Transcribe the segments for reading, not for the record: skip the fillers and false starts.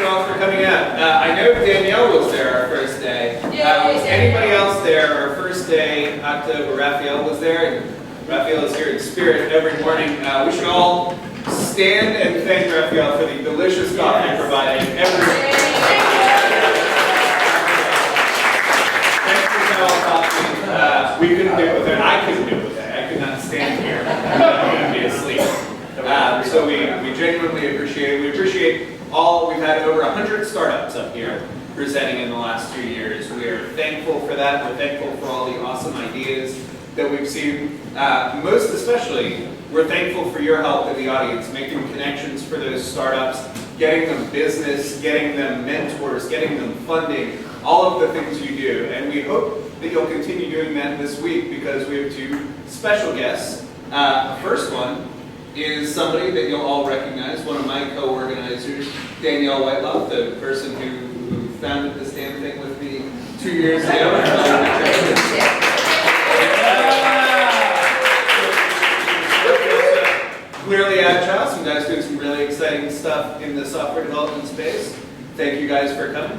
all for coming out. I know Danielle was there our first day. Was anybody else there our first day? October, Raphael was there, and Raphael is here in spirit every morning. We should all stand and thank Raphael for the delicious coffee provided every morning. Thanks for Noel Coffee. We couldn't do it with it. I couldn't do it with it. I could not stand here. I'm going to be asleep. So we genuinely appreciate it. We appreciate all. We've had over 100 startups up here presenting in the last 2 years. We are thankful for that. We're thankful for all the awesome ideas that we've seen. Most especially, we're thankful for your help in the audience, making connections for those startups, getting them business, getting them mentors, getting them funding, all of the things you do. And we hope that you'll continue doing that this week because we have 2 special guests. The first one is somebody that you'll all recognize, one of my co-organizers, Danielle Whitelock, the person who founded this damn thing with me 2 years ago. Clearly Agile, some guys doing some really exciting stuff in the software development space. Thank you guys for coming.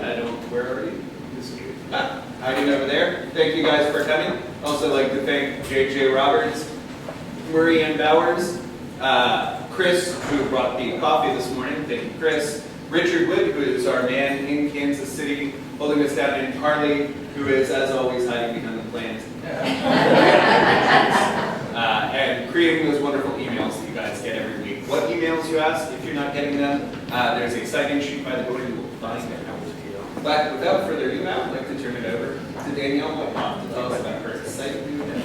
Where are you? Hiding over there. Thank you guys for coming. Also like to thank JJ Roberts, Marie Ann Bowers, Chris, who brought the coffee this morning. Thank you, Chris. Richard Wood, who is our man in Kansas City, holding us down, and Harley, who is, as always, hiding behind the plant. And creating those wonderful emails that you guys get every week. What emails, you ask, if you're not getting them? There's a sign-in sheet by the door you will find there. But without further ado, I would like to turn it over to Danielle Whitelock to tell us about her exciting new event.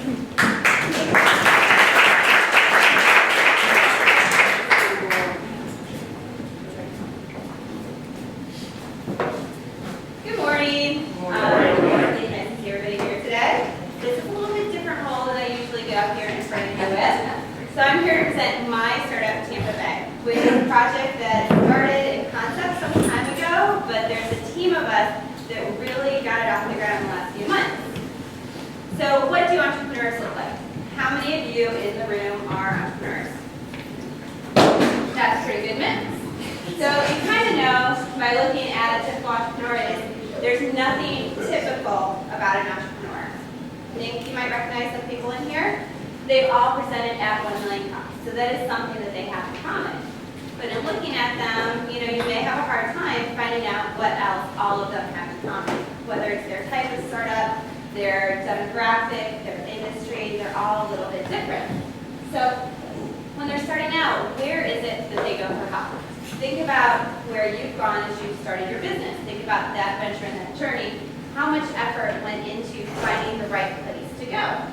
Good morning. Really nice to see everybody here today. This is a little bit different role than I usually get up here in front of you with. So I'm here to present my Startup Tampa Bay, which is a project that started in concept some time ago, but there's a team of us that really got it off the ground in the last few months. So what do entrepreneurs look like? How many of you in the room are entrepreneurs? That's a pretty good mix. So you kind of know by looking at a typical entrepreneur is there's nothing typical about an entrepreneur. I think you might recognize some people in here. They've all presented at 1 million copies. So that is something that they have in common. But in looking at them, you may have a hard time finding out what else all of them have in common. Whether it's their type of startup, their demographic, their industry, they're all a little bit different. So when they're starting out, where is it that they go for help? Think about where you've gone as you started your business. Think about that venture and that journey. How much effort went into finding the right place to go?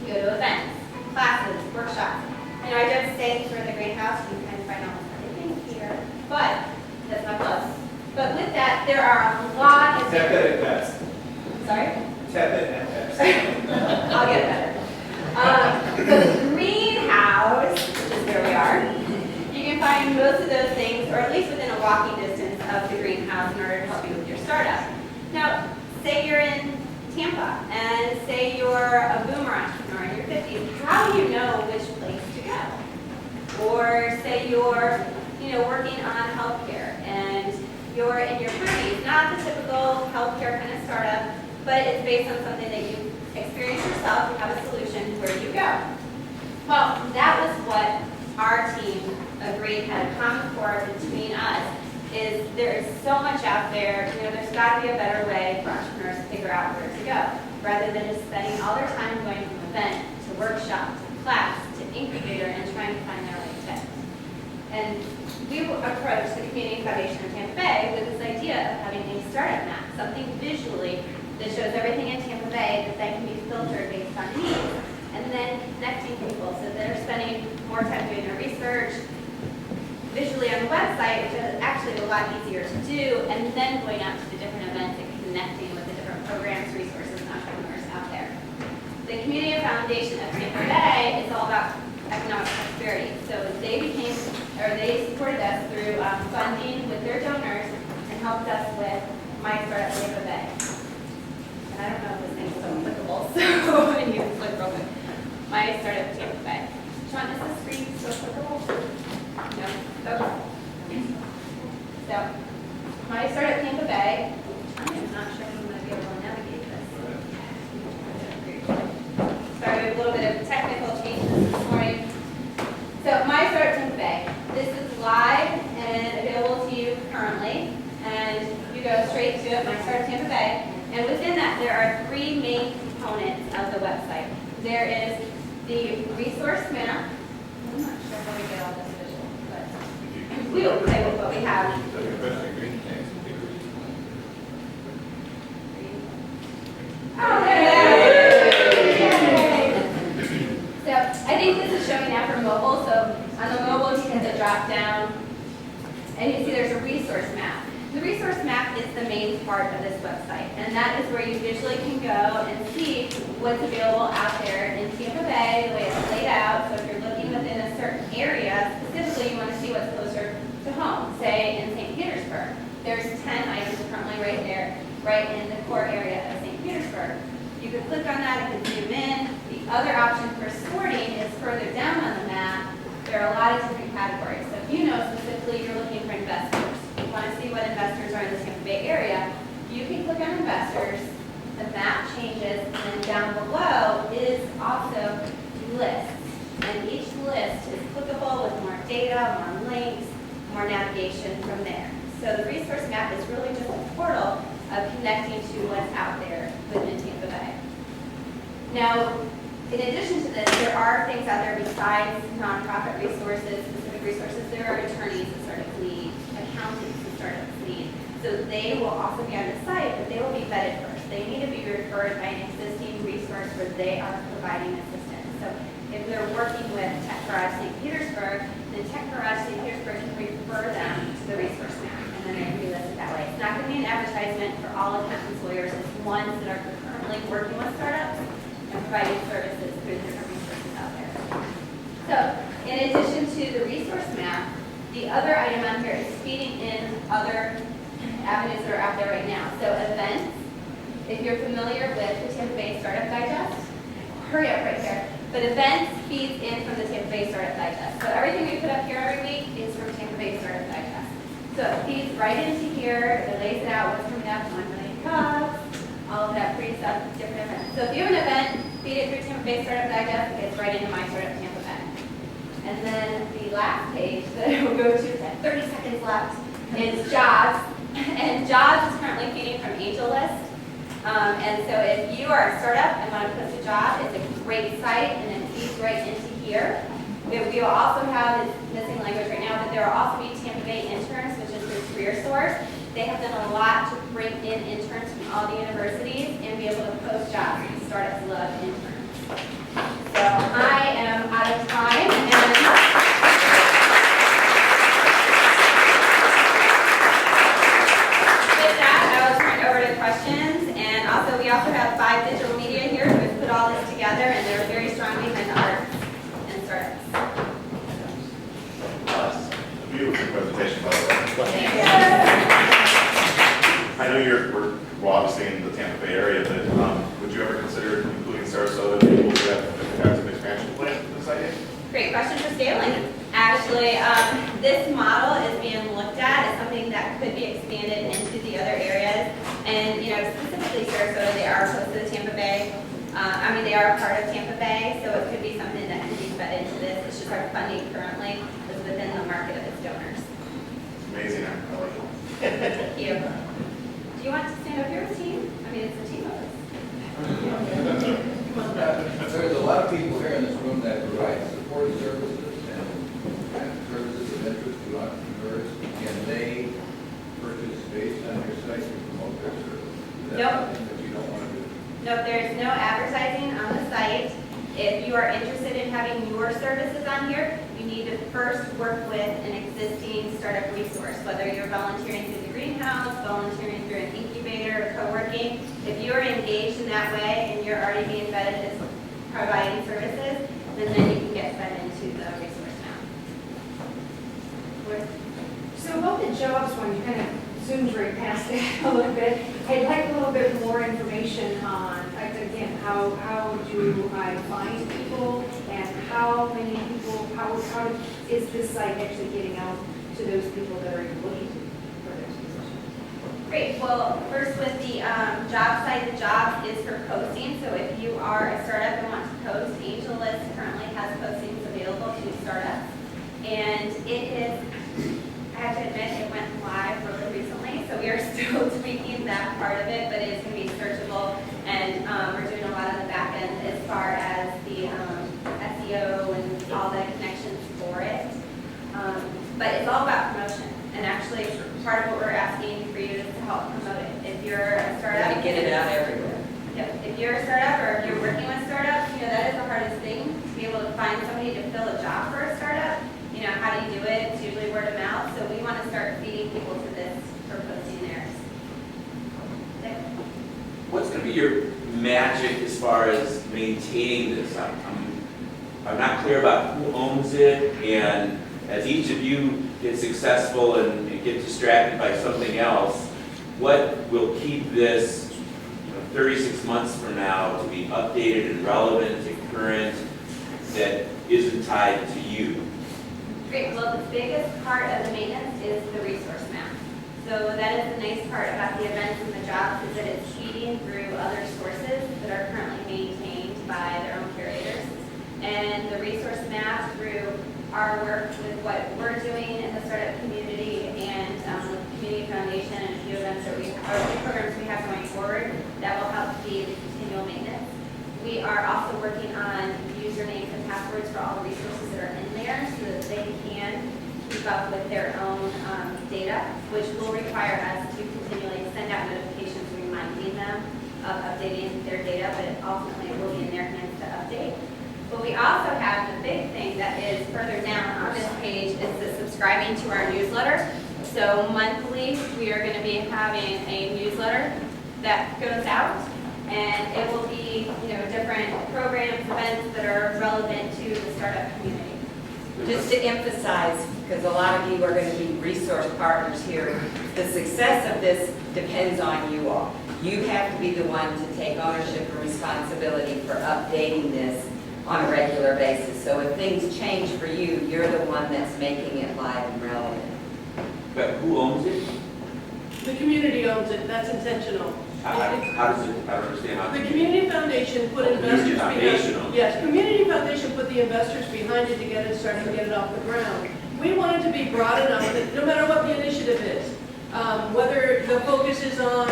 You go to events, classes, workshops. I just stayed for the greenhouse. You can kind of find almost everything here, but that's not close. But with that, there are a lot of Tap it at best. Sorry? Tap it at best. I'll get better. So the greenhouse, which is where we are, you can find most of those things, or at least within a walking distance of the greenhouse in order to help you with your startup. Now, say you're in Tampa, and say you're a boomer entrepreneur in your 50s, how do you know which place to go? Or say you're, working on healthcare, and you're in your 30s, not the typical healthcare kind of startup, but it's based on something that you experienced yourself, you have a solution, where do you go? Well, that was what our team agreed had a common core between us, is there is so much out there, there's got to be a better way for entrepreneurs to figure out where to go, rather than just spending all their time going from event to workshop to class to incubator and trying to find their right fit. And we approached the Community Foundation of Tampa Bay with this idea of having a startup map, something visually that shows everything in Tampa Bay that then can be filtered based on needs, and then connecting people so they're spending more time doing their research visually on the website, which is actually a lot easier to do, and then going out to the different events and connecting with the different programs, resources, and entrepreneurs out there. The Community Foundation of Tampa Bay is all about economic prosperity. So they supported us through funding with their donors and helped us with My Startup Tampa Bay. And I don't know if this thing's so applicable, so I need to click real quick. My Startup Tampa Bay. Sean, is this screen so applicable? No? Okay. So My Startup Tampa Bay. I'm not sure I'm going to be able to navigate this. Sorry, we have a little bit of technical changes this morning. So My Startup Tampa Bay. This is live and available to you currently. And you go straight to it, My Startup Tampa Bay. And within that, there are three main components of the website. There is the resource map. I'm not sure how we get all this visual, but we will play with what we have. Oh, so I think this is showing now for mobile. So on the mobile, you hit the drop down, and you see there's a resource map. The resource map is the main part of this website, and that is where you visually can go and see what's available out there in Tampa Bay, the way it's laid out. So if you're looking within a certain area, specifically you want to see what's closer to home, say in St. Petersburg. There's 10 items currently right there, right in the core area of St. Petersburg. You can click on that and zoom in. The other option for sorting is further down on the map. There are a lot of different categories. So if you know specifically you're looking for investors, you want to see what investors are in the Tampa Bay area, you can click on investors, the map changes, and then down below is also lists. And each list is clickable with more data, more links, more navigation from there. So the resource map is really just a portal of connecting to what's out there within Tampa Bay. Now, in addition to this, there are things out there besides nonprofit resources, specific resources. There are attorneys that startups need, accountants that startups need. So they will also be on the site, but they will be vetted first. They need to be referred by an existing resource where they are providing assistance. So if they're working with Tech Garage St. Petersburg, then Tech Garage St. Petersburg can refer them to the resource map, and then they can be listed that way. It's not going to be an advertisement for all accountants, lawyers. It's ones that are currently working with startups and providing services through different resources out there. So, in addition to the resource map, the other item on here is feeding in other avenues that are out there right now. So, events. If you're familiar with the Tampa Bay Startup Digest, hurry up right there. But events feeds in from the Tampa Bay Startup Digest. So everything we put up here every week is from Tampa Bay Startup Digest. So it feeds right into here. It lays it out what's coming up, 1 million cups, all of that pretty stuff, different events. So if you have an event, feed it through Tampa Bay Startup Digest, it gets right into My Startup Tampa Bay. And then the last page that I will go to, 30 seconds left, is jobs. And jobs is currently feeding from AngelList. And so if you are a startup and want to post a job, it's a great site, and it feeds right into here. We will also have, it's missing language right now, but there will also be Tampa Bay interns, which is through Career Source. They have done a lot to bring in interns from all the universities and be able to post jobs. Startups love interns. So I am out of time. With that, I will turn it over to questions. And also, we also have 5 digital media here who have put all this together, and they're very strong behind the arts and startups. A beautiful presentation, by the way. Thank you. I know we're obviously in the Tampa Bay area, but would you ever consider including Sarasota people who have some expansion plans for this idea? Great question for scaling. Actually, this model is being looked at as something that could be expanded into the other areas. And, specifically Sarasota, they are close to the Tampa Bay. They are part of Tampa Bay, so it could be something that could be fed into this. It's just our funding currently is within the market of its donors. Amazing. I like it. Thank you. Do you want to stand up here with team? It's a team of us. There's a lot of people here in this room that provide support services and services of interest to entrepreneurs. Can they purchase based on your site to promote their service? Is that Nope. something that you don't want to do? No, there's no advertising on the site. If you are interested in having your services on here, you need to first work with an existing startup resource, whether you're volunteering through the greenhouse, volunteering through an incubator, or co-working. If you're engaged in that way and you're already being vetted as providing services, then you can get fed into the resource now. So about the jobs one, you kind of zoomed right past it a little bit. I'd like a little bit more information on, again, how do I find people, and how many people, how is this site actually getting out to those people that are looking for those positions? Great, well, first with the job site, the job is for posting, so if you are a startup and want to post, AngelList currently has postings available to startups. And it is, I have to admit, it went live really recently, so we are still tweaking that part of it, but it is going to be searchable, and we're doing a lot on the back end as far as the SEO and all the connections for it. But it's all about promotion, and actually part of what we're asking for you is to help promote it. If you're a startup, Gotta get it out everywhere. Yep. If you're a startup or if you're working with startups, that is the hardest thing, to be able to find somebody to fill a job for a startup. How do you do it? It's usually word of mouth, so we want to start feeding people to this for posting theirs. Okay. What's going to be your magic as far as maintaining this? I'm not clear about who owns it, and as each of you get successful and get distracted by something else, what will keep this 36 months from now to be updated and relevant and current that isn't tied to you? Great. Well, the biggest part of the maintenance is the resource map. So that is the nice part about the events and the jobs, is that it's feeding through other sources that are currently maintained by their own curators. And the resource map, through our work with what we're doing in the startup community and with the Community Foundation and a few events that programs we have going forward, that will help feed the continual maintenance. We are also working on usernames and passwords for all the resources that are in there so that they can keep up with their own data, which will require us to continually send out notifications reminding them of updating their data, but ultimately it will be in their hands to update. But we also have the big thing that is further down on this page is the subscribing to our newsletter. So monthly, we are going to be having a newsletter that goes out, and it will be, different programs, events that are relevant to the startup community. Just to emphasize, because a lot of you are going to be resource partners here, the success of this depends on you all. You have to be the one to take ownership and responsibility for updating this on a regular basis. So if things change for you, you're the one that's making it live and relevant. But who owns it? The community owns it, that's intentional. How does it, I don't understand how. The Community Foundation put The Community investors Foundation behind. owns it. Yes, Community Foundation put the investors behind it to get it started and get it off the ground. We want it to be broad enough that no matter what the initiative is, whether the focus is on,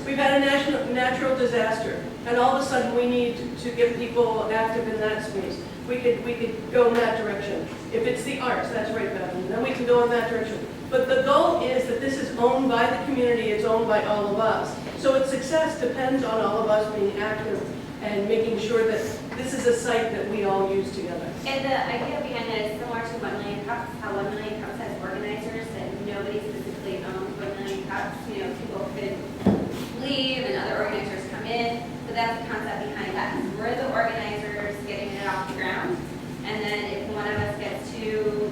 we've had a natural disaster, and all of a sudden we need to get people active in that space. We could go in that direction. If it's the arts, that's right, Bethany, then we can go in that direction. But the goal is that this is owned by the community, it's owned by all of us. So its success depends on all of us being active and making sure that this is a site that we all use together. And the idea behind that is similar to 1 Million Cups, how 1 Million Cups has organizers that nobody physically owns 1 Million Cups. People could leave and other organizers come in, but that's the concept behind that. We're the organizers getting it off the ground, and then if one of us gets too,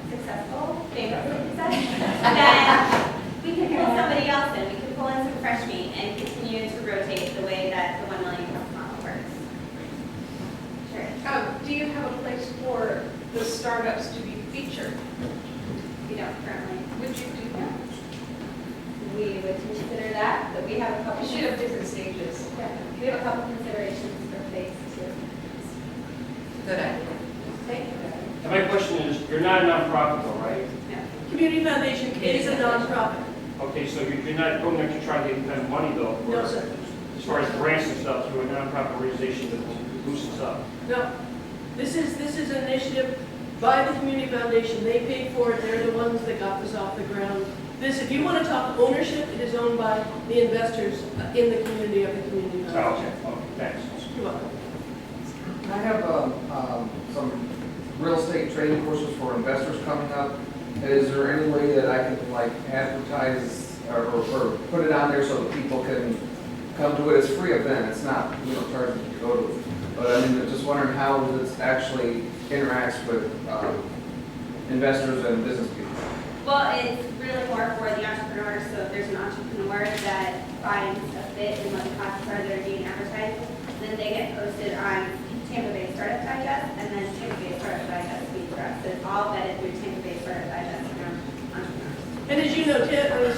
successful, famously then we can pull somebody else in. We can pull in some fresh meat and continue to rotate the way that the 1 Million Cups model works. Sure. Do you have a place for the startups to be featured? We don't currently. Would you do that? We would consider that, but we have a couple. You should have different stages. Yeah, we have a couple considerations for phase 2. Good idea. Thank you. And my question is, you're not a nonprofit though, right? Yeah. Community Foundation is a nonprofit. Okay, so you're not going there to try to get independent money though? for- No, sir. As far as grants and stuff, you're a nonprofit organization that will boost us up. No, this is an initiative by the Community Foundation. They paid for it. They're the ones that got this off the ground. This, if you want to talk ownership, it is owned by the investors in the community of the Community Oh, Foundation. okay, thanks. You're welcome. I have some real estate training courses for investors coming up. Is there any way that I can advertise or put it on there so that people can come to it? It's a free event. It's not charging to go to it. But I mean, just wondering how this actually interacts with investors and business people. Well, it's really more for the entrepreneurs. So if there's an entrepreneur that finds a fit in what the classes are that are being advertised, then they get posted on Tampa Bay Startup Digest, and then Tampa Bay Startup Digest feeds for us. So it's all vetted through Tampa Bay Startup Digest from entrepreneurs. And as you know,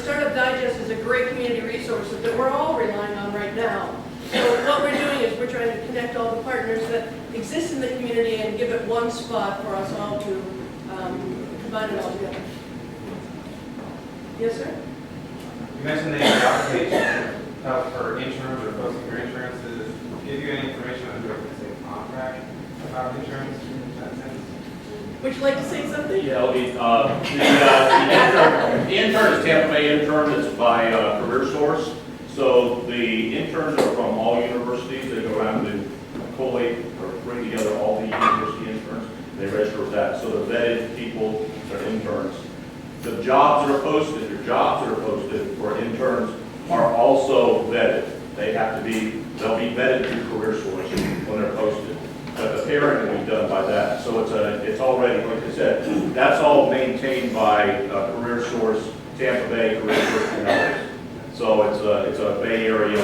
Startup Digest is a great community resource that we're all relying on right now. So what we're doing is we're trying to connect all the partners that exist in the community and give it one spot for us all to combine it all together. Yes, sir? You mentioned the application for insurance or posting for insurance. Does it give you any information on who has a contract about insurance in that sense? Would you like to say something? Yeah, it'll be, the intern is Tampa Bay intern, it's by Career Source. So the interns are from all universities, they go around and collate or bring together all the university interns. They register with that, so the vetted people are interns. The jobs that are posted for interns are also vetted. They'll be vetted through Career Source when they're posted. But the pairing will be done by that. So it's already, like I said, that's all maintained by Career Source, Tampa Bay, Career Source, and others. So it's a Bay Area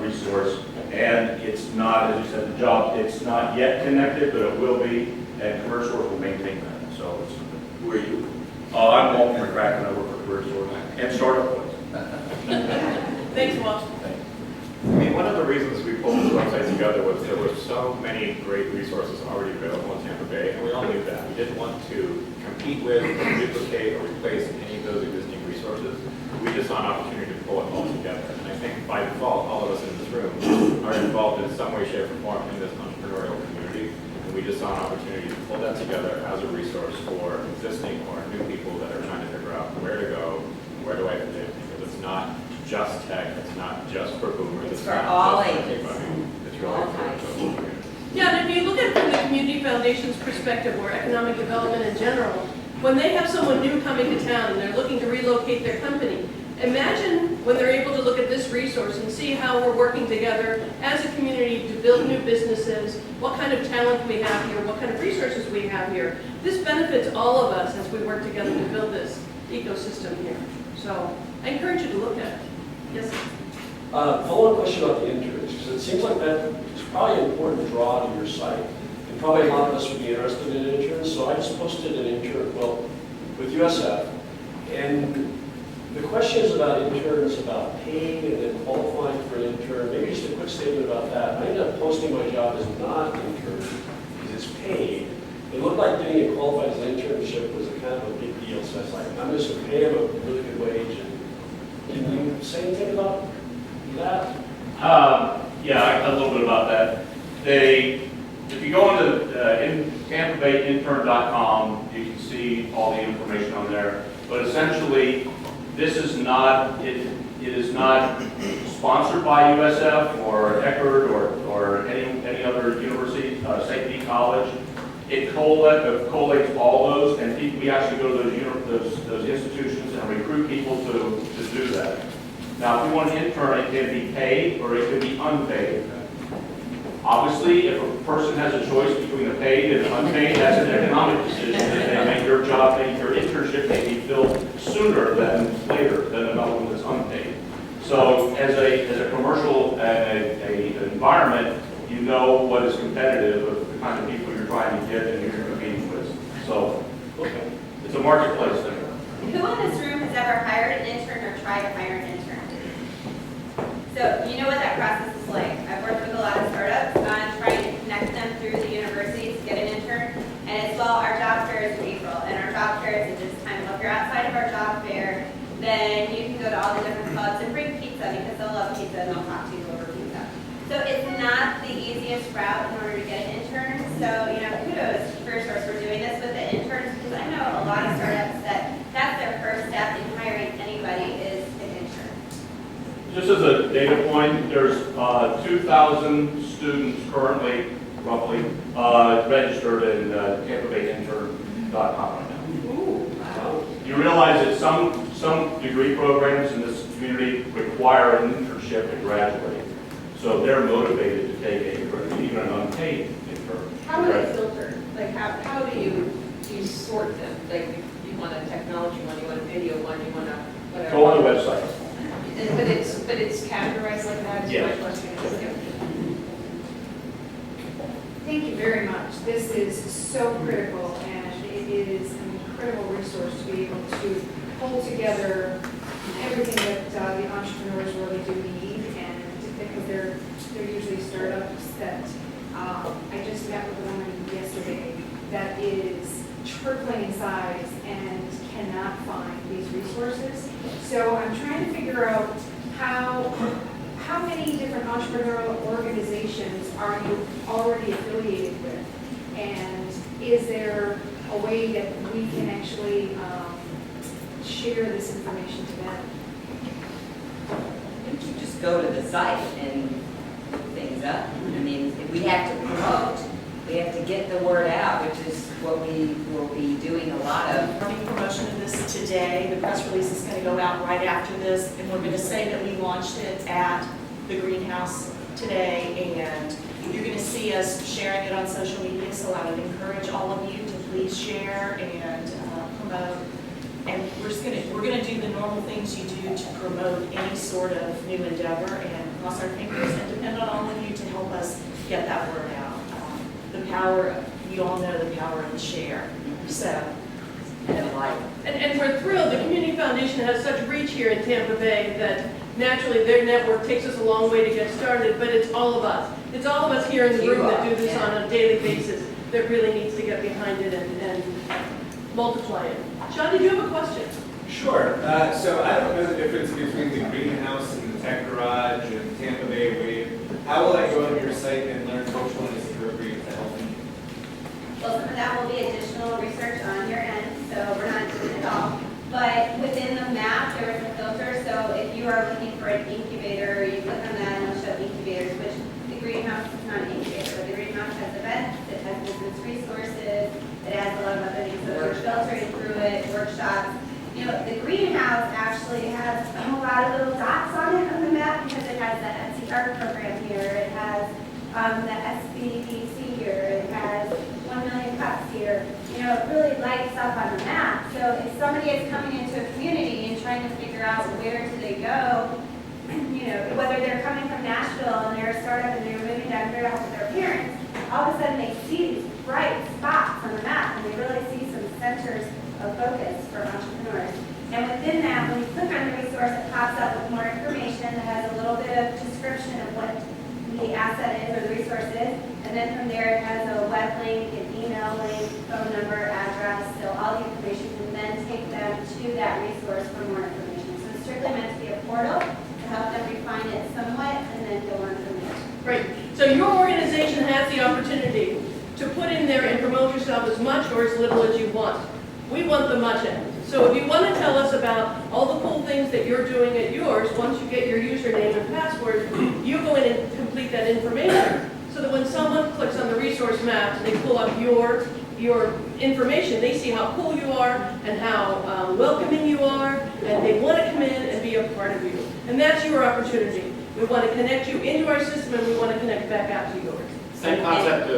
resource, and it's not, as you said, the job, it's not yet connected, but it will be, and Career Source will maintain that. So it's, Who are you? I'm Walter McCracken, I work for Career Source and Startup Place. Thanks, Walter. I mean, one of the reasons we pulled this website together was there were so many great resources already available in Tampa Bay, and we all knew that. We didn't want to compete with, or duplicate, or replace any of those existing resources. We just saw an opportunity to pull it all together. And I think by default, all of us in this room are involved in some way, shape, or form in this entrepreneurial community. And we just saw an opportunity to pull that together as a resource for existing or new people that are trying to figure out where to go, where do I fit in, because it's not just tech, it's not just for boomers, It's for not all just for ages. anybody. It's really All for types. the whole community. Yeah, and if you look at it from the Community Foundation's perspective or economic development in general, when they have someone new coming to town and they're looking to relocate their company, imagine when they're able to look at this resource and see how we're working together as a community to build new businesses, what kind of talent we have here, what kind of resources we have here. This benefits all of us as we work together to build this ecosystem here. So I encourage you to look at it. Yes, sir. Follow-up question about the interns, because it seems like that is probably an important draw to your site. And probably a lot of us would be interested in interns, so I just posted an intern, with USF. And the question is about interns, about paying and then qualifying for an intern. Maybe just a quick statement about that. I ended up posting my job as not an intern, because it's paid. It looked like getting it qualified as an internship was a kind of a big deal, so I was like, I'm just going to pay them a really good wage. And can you say anything about that? Yeah, a little bit about that. If you go into TampaBayIntern.com, you can see all the information on there. But essentially, this is not, it is not sponsored by USF or Eckerd or any other university, St. Pete College. It collates all those, and we actually go to those institutions and recruit people to do that. Now, if you want an intern, it can be paid or it can be unpaid. Obviously, if a person has a choice between a paid and unpaid, that's an economic decision. They make your job, your internship may be filled sooner than later than another one that's unpaid. So as a commercial environment, you know what is competitive with the kind of people you're trying to get and you're competing with. So it's a marketplace thing. Who in this room has ever hired an intern or tried to hire an intern? So you know what that process is like. I've worked with a lot of startups on trying to connect them through the university to get an intern. And as well, our job fair is in April, and our job fair is at this time. Well, if you're outside of our job fair, then you can go to all the different clubs and bring pizza because they'll love pizza and they'll talk to you over pizza. So it's not the easiest route in order to get an intern. So, kudos to Career Source for doing this with the interns, because I know a lot of startups that's their first step in hiring anybody is an intern. Just as a data point, there's 2,000 students currently, roughly, registered in TampaBayIntern.com right now. Ooh, wow. You realize that some degree programs in this community require an internship to graduate. So they're motivated to take even an unpaid intern. How are they filtered? Like how do you sort them? Like you want a technology one, you want a video one, you want a whatever. Go on the website. But it's categorized like that is Yeah. my question. Thank you very much. This is so critical, and it is an incredible resource to be able to pull together together everything that the entrepreneurs really do need, and because they're usually startups that, I just met with a woman yesterday that is tripling in size and cannot find these resources. So I'm trying to figure out how many different entrepreneurial organizations are you already affiliated with? And is there a way that we can actually share this information to them? You can just go to the site and look things up. I mean, we have to promote. We have to get the word out, which is what we will be doing a lot of. Running promotion of this today. The press release is going to go out right after this, and we're going to say that we launched it at the greenhouse today, and you're going to see us sharing it on social media, so I would encourage all of you to please share and promote. And we're going to do the normal things you do to promote any sort of new endeavor, and cross our fingers and depend on all of you to help us get that word out. The power, you all know the power of the share. So, And we're thrilled. The Community Foundation has such reach here in Tampa Bay that naturally their network takes us a long way to get started, but it's all of us. It's all of us here in the room that do this on a daily basis that really needs to get behind it and multiply it. Sean, did you have a question? Sure. So I don't know the difference between the greenhouse and the tech garage and Tampa Bay Wave. How will I go on your site and learn which one is appropriate to help me? Well, some of that will be additional research on your end, so we're not doing it all. But within the map, there is a filter, so if you are looking for an incubator, you click on that and it'll show incubators, which the greenhouse is not an incubator, but the greenhouse has events, it has business resources, it has a lot of other things, so we're filtering through it, workshops. You know, the greenhouse actually has a lot of little dots on it on the map because it has the Etsy art program here, it has the SBDC here, it has 1 million cups here. You know, it really lights up on the map. So if somebody is coming into a community and trying to figure out where do they go, you know, whether they're coming from Nashville and they're a startup and they're moving down here to help with their parents, all of a sudden they see these bright spots on the map and they really see some centers of focus for entrepreneurs. And within that, when you click on the resource, it pops up with more information that has a little bit of description of what the asset is or the resource is. And then from there, it has a web link, an email link, phone number, address, so all the information can then take them to that resource for more information. So it's strictly meant to be a portal to help them refine it somewhat and then go on from there. Great. So your organization has the opportunity to put in there and promote yourself as much or as little as you want. We want the much end. So if you want to tell us about all the cool things that you're doing at yours, once you get your username and password, you go in and complete that information so that when someone clicks on the resource map and they pull up your information, they see how cool you are and how welcoming you are, and they want to come in and be a part of you. And that's your opportunity. We want to connect you into our system and we want to connect back out to yours. Same concept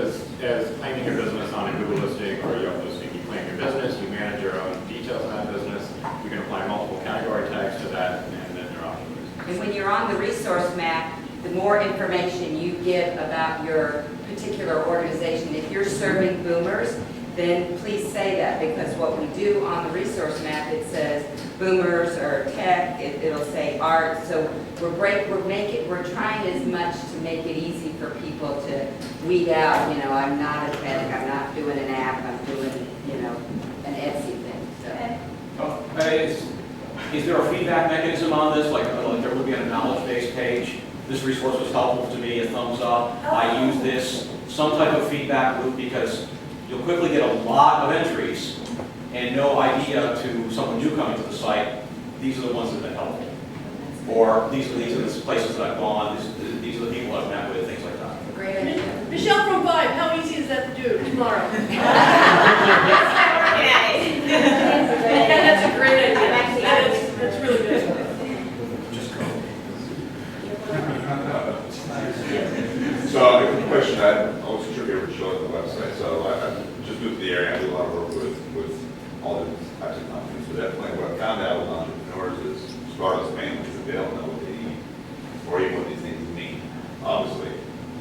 as claiming your business on a Google listing or a Yelp listing. You claim your business, you manage your own details of that business, you can apply multiple category tags to that, and then you're off the list. And when you're on the resource map, the more information you give about your particular organization, if you're serving boomers, then please say that, because what we do on the resource map, it says boomers or tech, it'll say art. So we're trying as much to make it easy for people to weed out, you know, I'm not a tech, I'm not doing an app, I'm doing, you know, an Etsy thing. So. Is there a feedback mechanism on this, like there would be on a knowledge-based page? This resource was helpful to me, a thumbs up, I use this, some type of feedback loop, because you'll quickly get a lot of entries and no idea to someone new coming to the site, these are the ones that have been helpful. Or these are the places that I've gone, these are the people I've met with, things like that. Great idea. Michelle from Vibe, how easy is that to do tomorrow? That's a great idea. That's really good. So I have a question. I wasn't sure if you ever showed the website. So I just moved to the area. I do a lot of work with all different types of companies. So definitely what I found out with entrepreneurs is startups mainly because they don't know what they need or even what these things mean, obviously.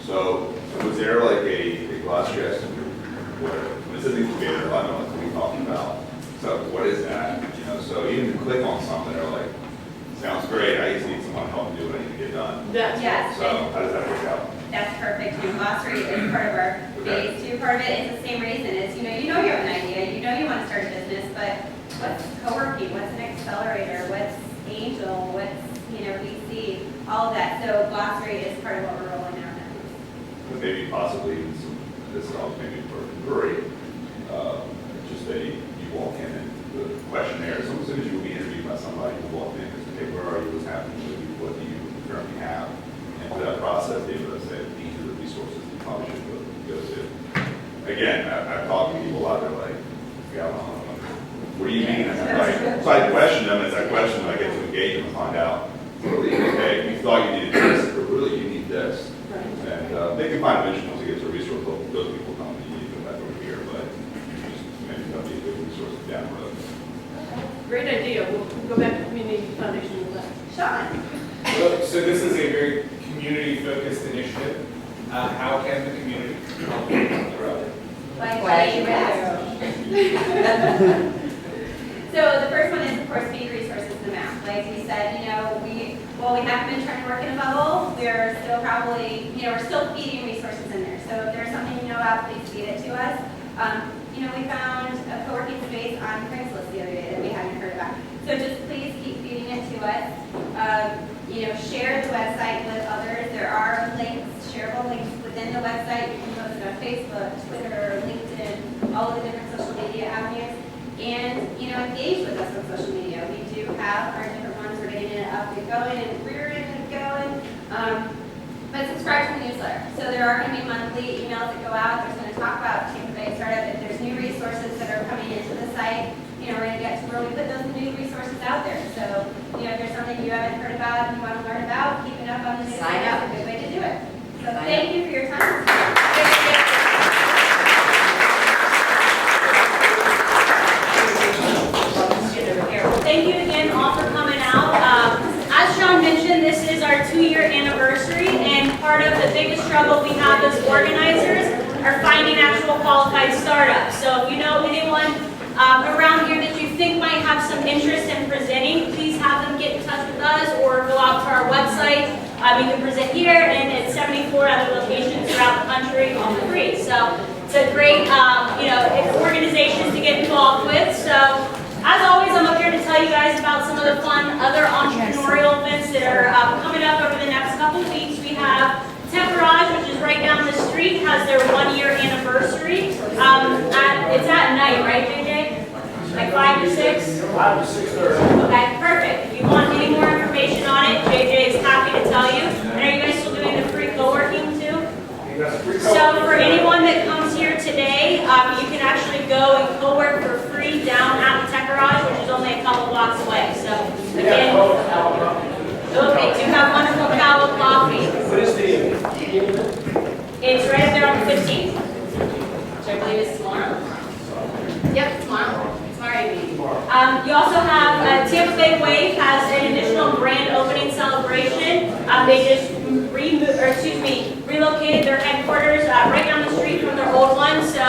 So was there like a glossary as to what this is an incubator? I don't know what we're talking about. So what is that? You know, so even click on something, they're like, sounds great, I just need someone to help me do what I need to get done. That's Yes. So how does that work out? That's perfect. And glossary is part of our phase two. Part of it is the same reason. It's, you have an idea, you want to start a business, but what's co-working, what's an accelerator, what's Angel, what's, VC, all of that. So glossary is part of what we're rolling out now. But maybe possibly even some, this is all maybe for a brewery, just you walk in and the questionnaire, so as soon as you will be interviewed by somebody, you walk in, and say, hey, where are you, what's happening with you, what do you currently have? And through that process, they will say, these are the resources you probably should go to. Again, I've talked to people out there like, yeah, what do you mean? And I'm like, so I question them, as I question them, I get to engage them and find out, really, okay, you thought you needed this, but really you need this. And they can find eventually once they get to a resource, those people come and you need to go back over here, but just maybe that'll be a good resource down the road. Great idea. We'll go back to community foundation with that. Sean? So this is a very community-focused initiative. How can the community help you on the road? Like what you asked. So the first one is, of course, feed resources to the map. Like we said, we haven't been trying to work in a bubble. We're still probably, we're still feeding resources in there. So if there's something you know about, please feed it to us. We found a co-working space on Craigslist the other day that we hadn't heard about. So just please keep feeding it to us. Share the website with others. There are links, shareable links within the website. You can post it on Facebook, Twitter, LinkedIn, all of the different social media avenues. And, engage with us on social media. We do have our different ones. We're getting it up and going and rearing and going. But subscribe to the newsletter. So there are going to be monthly emails that go out. There's going to talk about Tampa Bay Startup. If there's new resources that are coming into the site, we're going to get to where we put those new resources out there. So, if there's something you haven't heard about and you want to learn about, keep it up on the newsletter. It's a good way to do it. So thank you for your time. Thank you again all for coming out. As Sean mentioned, this is our 2-year anniversary, and part of the biggest struggle we have as organizers are finding actual qualified startups. So if you know anyone around here that you think might have some interest in presenting, please have them get in touch with us or go out to our website. You can present here and at 74 other locations throughout the country for free. So it's a great organization to get involved with. So as always, I'm up here to tell you guys about some of the fun other entrepreneurial events that are coming up over the next couple weeks. We have Temperage, which is right down the street, has their 1-year anniversary. It's at night, right, JJ? Like 5 to 6? 5 to 6:30. Okay, perfect. If you want any more information on it, JJ is happy to tell you. And are you guys still doing the free co-working too? So for anyone that comes here today, you can actually go and co-work for free down at the Tech Garage, which is only a couple blocks away. So again, they do have wonderful Cowell coffee. What is the It's right up there on the 15th, which I believe is tomorrow. Yep, tomorrow. Tomorrow evening. You also have Tampa Bay Wave has an additional grand opening celebration. They just relocated their headquarters right down the street from their old one. So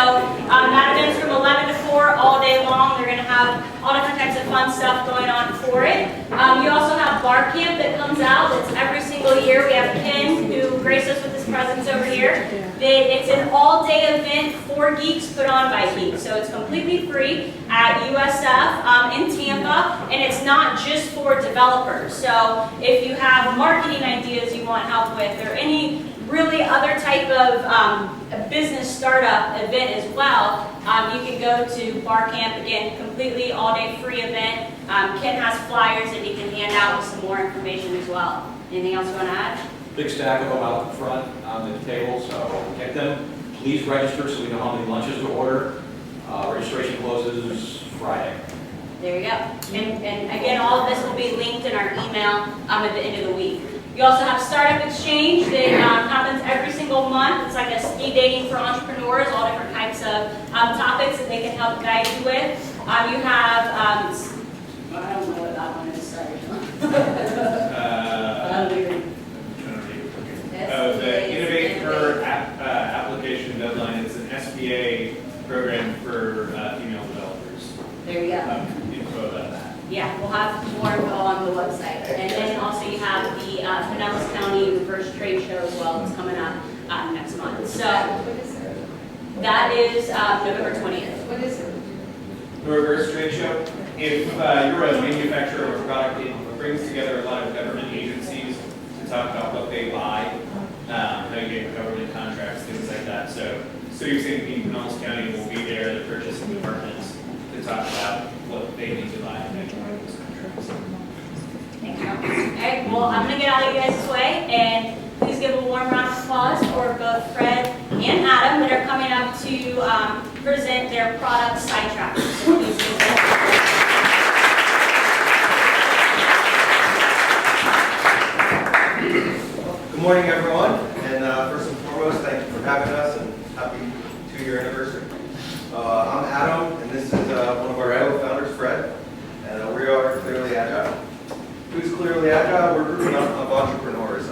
that event's from 11 to 4 all day long. They're going to have all different types of fun stuff going on for it. You also have Bar Camp that comes out. It's every single year. We have Ken, who graced us with his presence over here. It's an all-day event for geeks put on by geeks. So it's completely free at USF in Tampa, and it's not just for developers. So if you have marketing ideas you want help with, or any really other type of a business startup event as well, you can go to Bar Camp. Again, completely all-day free event. Ken has flyers that he can hand out with some more information as well. Anything else you want to add? Big stack of them out in front on the table, so get them. Please register so we know how many lunches to order. Registration closes Friday. There you go. And again, all of this will be linked in our email at the end of the week. You also have Startup Exchange that happens every single month. It's like a speed dating for entrepreneurs, all different types of topics that they can help guide you with. You have, I don't know what that one is, sorry. The Innovate Her application deadline is an SBA program for female developers. There you go. Info about that. Yeah, we'll have more info on the website. And then also you have the Pinellas County Reverse Trade Show as well, that's coming up next month. So that is November 20th. What is it? The Reverse Trade Show. If you're a manufacturer of a product, it brings together a lot of government agencies to talk about what they buy, how you get government contracts, things like that. So you're saying in Pinellas County will be there, the purchasing departments, to talk about what they need to buy and make those contracts. Thank you. Okay, well, I'm going to get out of you guys' way, and please give a warm round of applause for both Fred and Adam that are coming up to present their product Sidetrackers. So please give them. Good morning, everyone, and first and foremost, thank you for having us, and happy 2-year anniversary. I'm Adam, and this is one of our co-founders, Fred, and we are Clearly Agile. Who's Clearly Agile? We're a group of entrepreneurs,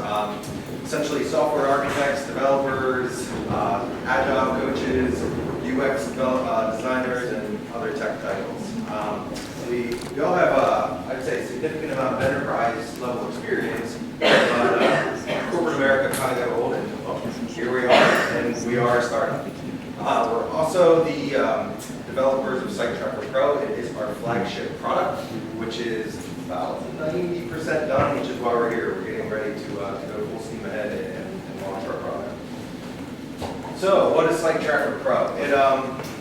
essentially software architects, developers, Agile coaches, UX designers, and other tech titles. We all have, I'd say, a significant amount of enterprise level experience, but corporate America kind of got old, and well, here we are, and we are a startup. We're also the developers of SiteTracker Pro. It is our flagship product, which is about 90% done, which is why we're here. We're getting ready to go full steam ahead and launch our product. So, what is SiteTracker Pro?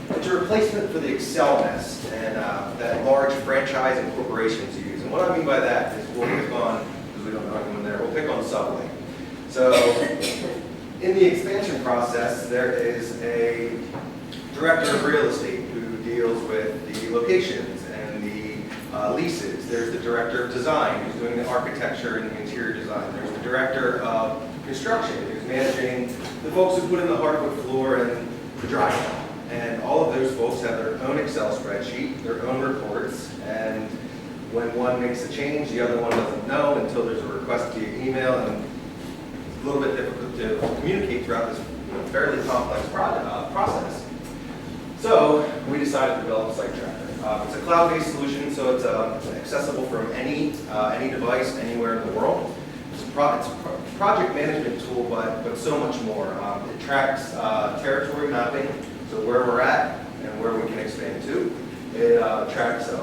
It's a replacement for the Excel nest and that large franchise and corporations use. And what I mean by that is we'll pick on, because we don't know anyone there, we'll pick on Subway. So, in the expansion process, there is a director of real estate who deals with the locations and the leases. There's the director of design who's doing the architecture and the interior design. There's the director of construction who's managing the folks who put in the hardwood floor and the drywall. And all of those folks have their own Excel spreadsheet, their own reports, and when one makes a change, the other one doesn't know until there's a request via email, and it's a little bit difficult to communicate throughout this fairly complex process. So we decided to develop SiteTracker. It's a cloud-based solution, so it's accessible from any device anywhere in the world. It's a project management tool, but so much more. It tracks territory mapping, so where we're at and where we can expand to. It tracks the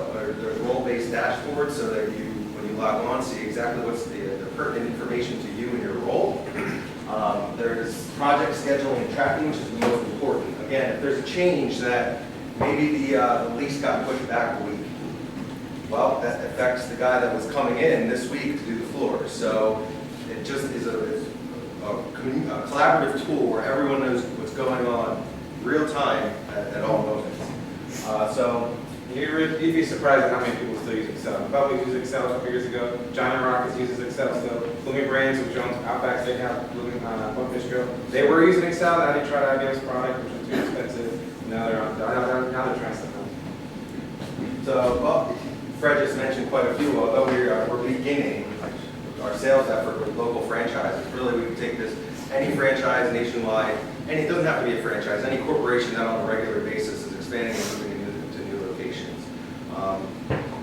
role-based dashboard so that you, when you log on, see exactly what's the pertinent information to you and your role. There's project scheduling and tracking, which is the most important. Again, if there's a change that maybe the lease got pushed back a week, well, that affects the guy that was coming in this week to do the floor. So it just is a collaborative tool where everyone knows what's going on real time at all moments. So you'd be surprised at how many people still use Excel. Bubba used Excel a couple years ago. John and Rockets uses Excel still. Blooming Brands, which owns Outback Steakhouse, Blooming Bistro, they were using Excel. Now they tried IBM's product, which was too expensive. Now they're trying something else. So, well, Fred just mentioned quite a few. Although we're beginning our sales effort with local franchises. Really, we can take this any franchise nationwide, and it doesn't have to be a franchise. Any corporation that on a regular basis is expanding and moving into new locations.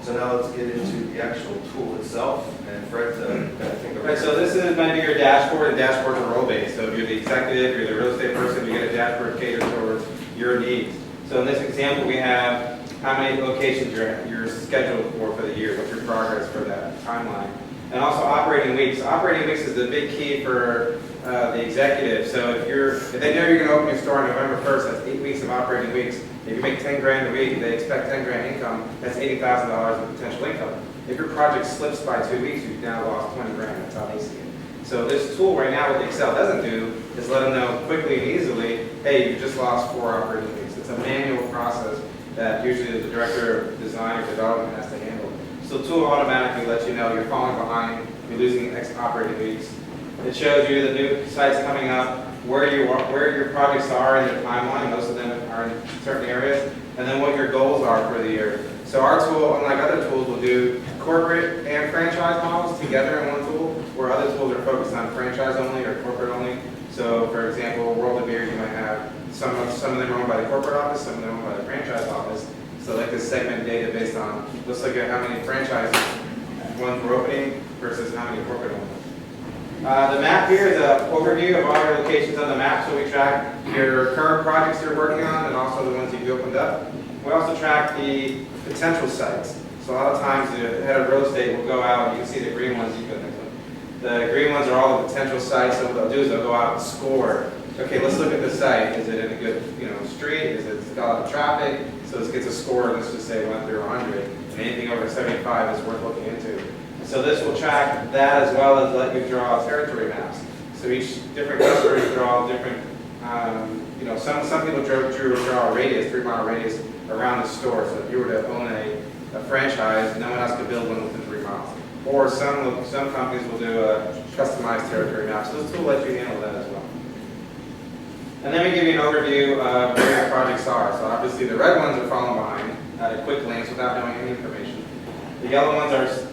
So now let's get into the actual tool itself, and Fred's going to think about it. Right, so this is might be your dashboard, and dashboards are role-based. So if you're the executive, you're the real estate person, you get a dashboard catered towards your needs. So in this example, we have how many locations you're scheduled for the year, what's your progress for that timeline. And also operating weeks. Operating weeks is the big key for the executive. So if they know you're going to open your store on November 1st, that's 8 weeks of operating weeks. If you make 10 grand a week, they expect 10 grand income, that's $80,000 of potential income. If your project slips by 2 weeks, you've now lost 20 grand, that's how they see it. So this tool right now, what Excel doesn't do, is let them know quickly and easily, hey, you just lost 4 operating weeks. It's a manual process that usually the director of design or development has to handle. So the tool automatically lets you know you're falling behind, you're losing X operating weeks. It shows you the new sites coming up, where your projects are in the timeline. Most of them are in certain areas, and then what your goals are for the year. So our tool, unlike other tools, will do corporate and franchise models together in one tool, where other tools are focused on franchise only or corporate only. So, for example, World of Beer, you might have some of them are owned by the corporate office, some of them are owned by the franchise office. So like this segment data based on, let's look at how many franchises ones we're opening versus how many corporate ones. The map here is an overview of all your locations on the map, so we track your current projects you're working on and also the ones you've opened up. We also track the potential sites. So a lot of times the head of real estate will go out, you can see the green ones, the green ones are all the potential sites, so what they'll do is they'll go out and score. Okay, let's look at the site. Is it in a good street? Is it got a lot of traffic? So this gets a score, let's just say 1 through 100, and anything over 75 is worth looking into. So this will track that as well as let you draw territory maps. So each different customers draw different, some people draw a radius, 3-mile radius around the store. So if you were to own a franchise, no one else could build one within 3 miles. Or some companies will do a customized territory map. So this tool lets you handle that as well. And then we give you an overview of where your projects are. So obviously the red ones are falling behind at a quick glance without knowing any information. The yellow ones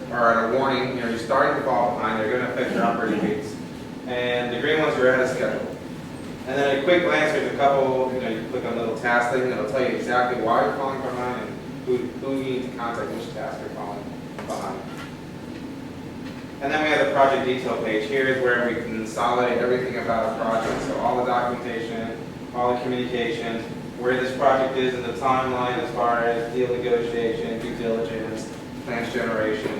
are at a warning, you're starting to fall behind, they're going to affect your operating rates. And the green ones are ahead of schedule. And then at a quick glance, there's a couple, you click on the little task thing, it'll tell you exactly why you're falling behind and who you need to contact, which task you're falling behind. And then we have the project detail page. Here is where we can consolidate everything about a project. So all the documentation, all the communication, where this project is in the timeline as far as deal negotiation, due diligence, plans generation.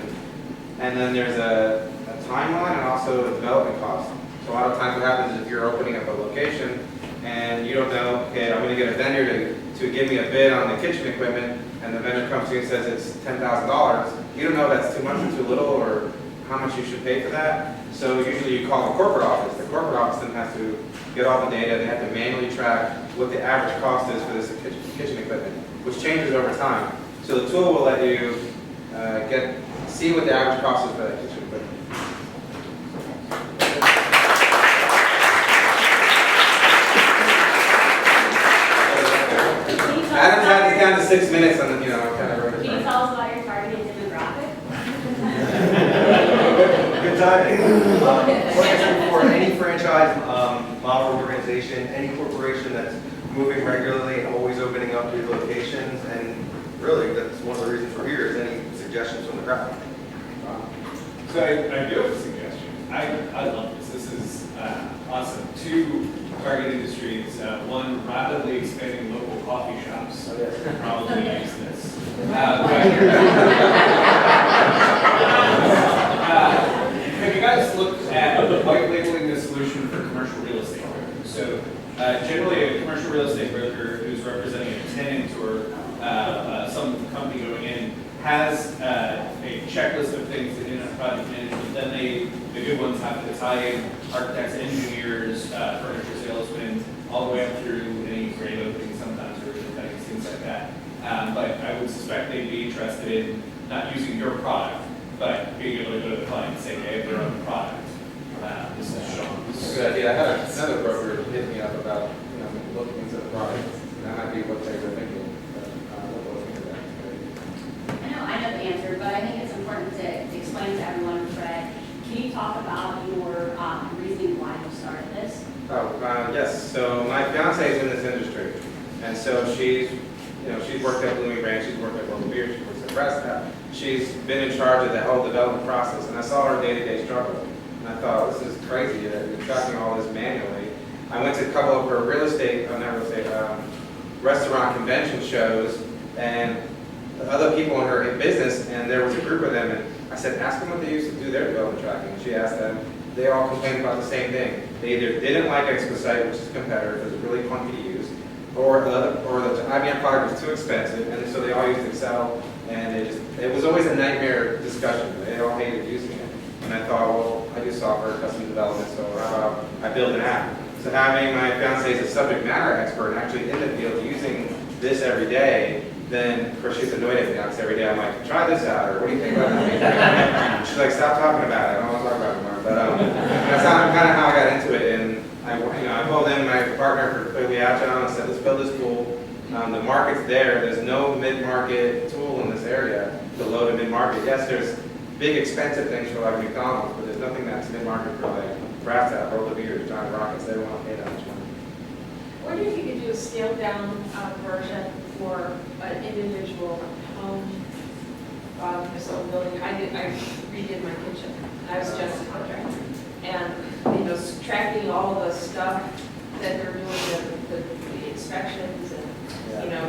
And then there's a timeline and also a development cost. So a lot of times what happens is if you're opening up a location and you don't know, okay, I'm going to get a vendor to give me a bid on the kitchen equipment, and the vendor comes to you and says it's $10,000, you don't know if that's too much or too little or how much you should pay for that. So usually you call the corporate office. The corporate office then has to get all the data. They have to manually track what the average cost is for this kitchen equipment, which changes over time. So the tool will let you see what the average cost is for that kitchen equipment. Adam's had this down to 6 minutes on the, kind of wrote it. Can you tell us about your targeted demographic? Good timing. Like I said before, any franchise model organization, any corporation that's moving regularly and always opening up new locations, and really that's one of the reasons we're here, is any suggestions from the crowd. So I do have a suggestion. I love this. This is awesome. 2 target industries. One, rapidly expanding local coffee shops. Probably use this. Have you guys looked at white labeling the solution for commercial real estate? So generally a commercial real estate broker who's representing a tenant or some company going in has a checklist of things that in a project management. Then the good ones have to tie in architects, engineers, furniture salesmen, all the way up through any grade opening sometimes or things like that. But I would suspect they'd be interested in not using your product, but being able to go to the client and say, hey, their own product. This is Sean. That's a good idea. I had another broker hit me up about looking into the product. That might be what they were thinking. I know the answer, but I think it's important to explain to everyone, Fred. Can you talk about your reasoning why you started this? Yes. So my fiance is in this industry, and so she's worked at Blooming Branch, she's worked at Local Beer, she works at Restaurant. She's been in charge of the whole development process, and I saw her day-to-day struggle. And I thought, this is crazy that you're tracking all this manually. I went to a couple of her restaurant convention shows, and other people in her business, and there was a group of them, and I said, ask them what they used to do their development tracking. And she asked them, they all complained about the same thing. They either didn't like ExpoSite, which is a competitor, because it's really clunky to use, or the IBM product was too expensive, and so they all used Excel, and it was always a nightmare discussion. They all hated using it. And I thought, well, I do software, custom development, so how about I build an app? So having my fiance as a subject matter expert and actually in the field using this every day, then, of course, she's annoyed at me because every day I'm like, try this out, or what do you think about that? She's like, stop talking about it. I don't want to talk about it anymore. But that's kind of how I got into it. And I pulled in my partner for Clearly Agile and said, let's build this tool. The market's there. There's no mid-market tool in this area, the low to mid-market. Yes, there's big expensive things for like McDonald's, but there's nothing that's mid-market for like Brass Tap, Roll the Beers, Johnny Rockets. They don't want to pay that much money. I wonder if you could do a scaled down version for an individual home, his own building. I redid my kitchen. I was just a contractor. And, tracking all the stuff that they're doing, the inspections and,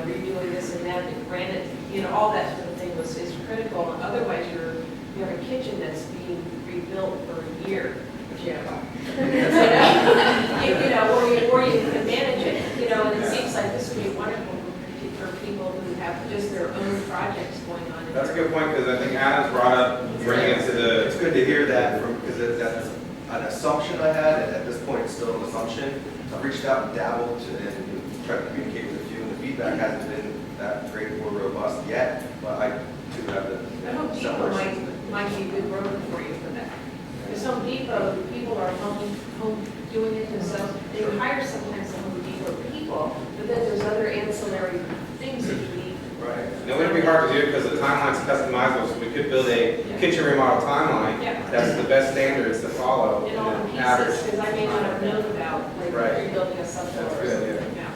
redoing this and that, and granted, all that sort of thing is critical. Otherwise, you have a kitchen that's being rebuilt for a year. Or you can manage it, and it seems like this would be wonderful for people who have just their own projects going on. That's a good point, because I think Adam's brought up, bringing it to the. It's good to hear that because that's an assumption I had, and at this point it's still an assumption. I've reached out and dabbled and tried to communicate with a few, and the feedback hasn't been that great or robust yet, but I do have the. I hope Depot might be a good road for you for that. Because Home Depot, people are home doing it themselves. They hire sometimes the Home Depot people, but then there's other ancillary things that you need. Right. And it wouldn't be hard to do because the timeline's customizable, so we could build a kitchen remodel timeline that's the best standards to follow. In all the pieces, because I may not have known about, like, rebuilding a subfloor. That's good, yeah.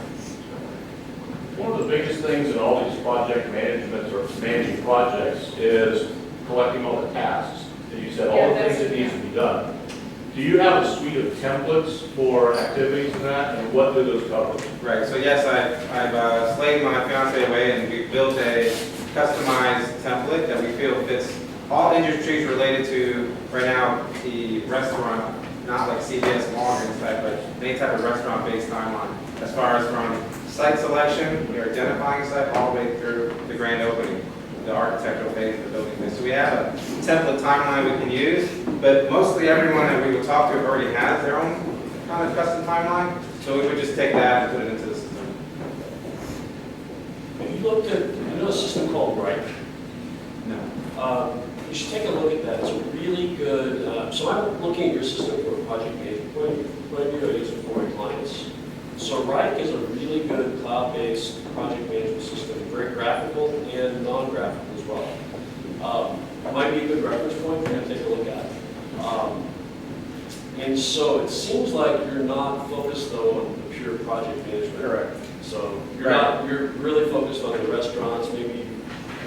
One of the biggest things in all these project managements or managing projects is collecting all the tasks. And you said all the things that need to be done. Do you have a suite of templates for activities and that, and what do those cover? Right, so yes, I've slaved my fiance away and we've built a customized template that we feel fits all industries related to, right now, the restaurant, not like CVS, Walgreens type, but any type of restaurant-based timeline. As far as from site selection, we're identifying a site all the way through the grand opening, the architectural phase, the building phase. So we have a template timeline we can use, but mostly everyone that we would talk to already has their own kind of custom timeline. So we would just take that and put it into the system. Have you looked at, a system called Bright? No. You should take a look at that. It's a really good, so I'm looking at your system for a project management point of view. I use it for my clients. So Riot is a really good cloud-based project management system, very graphical and non-graphical as well. Might be a good reference point for you to take a look at. And so it seems like you're not focused though on the pure project management. Correct. So you're really focused on the restaurants, maybe.